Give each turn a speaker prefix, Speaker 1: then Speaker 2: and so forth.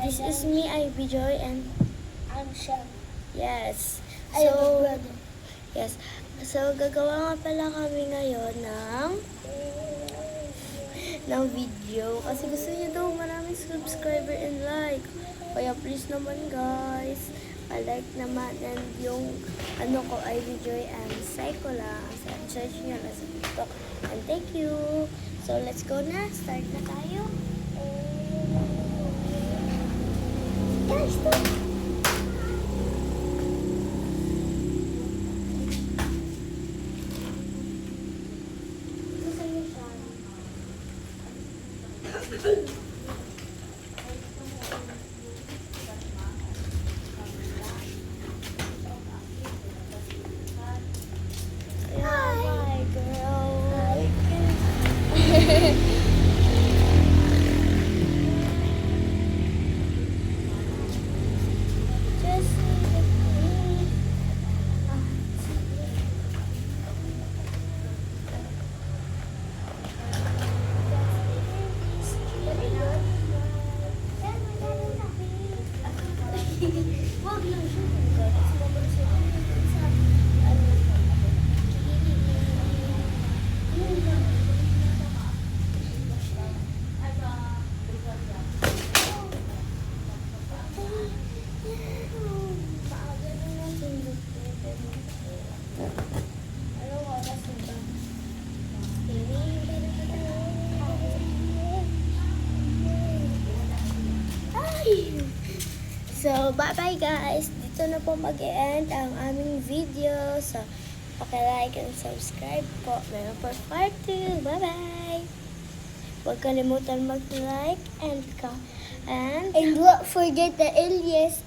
Speaker 1: This is me, Ivy Joy, and
Speaker 2: I'm Sean.
Speaker 1: yes.
Speaker 2: I have a
Speaker 1: So,
Speaker 2: brother.
Speaker 1: yes. So, gagawa nga pala kami ngayon ng video. Kasi gusto niyo daw maraming subscriber and like. Kaya please naman guys, like naman. And yung ano ko, Ivy Joy and Psycho lang. So, search nyo na sa TikTok. And thank you. So, let's go na. Start na tayo.
Speaker 2: Guys, stop.
Speaker 1: Hi, girl. Just leave me.
Speaker 2: Wag lang siya.
Speaker 1: So, bye-bye guys. Dito na po mag-end ang aming video. So, paki-like and subscribe po. Meron po part 2. Bye-bye. Huwag kalimutan mag-like and
Speaker 2: And don't forget the alias.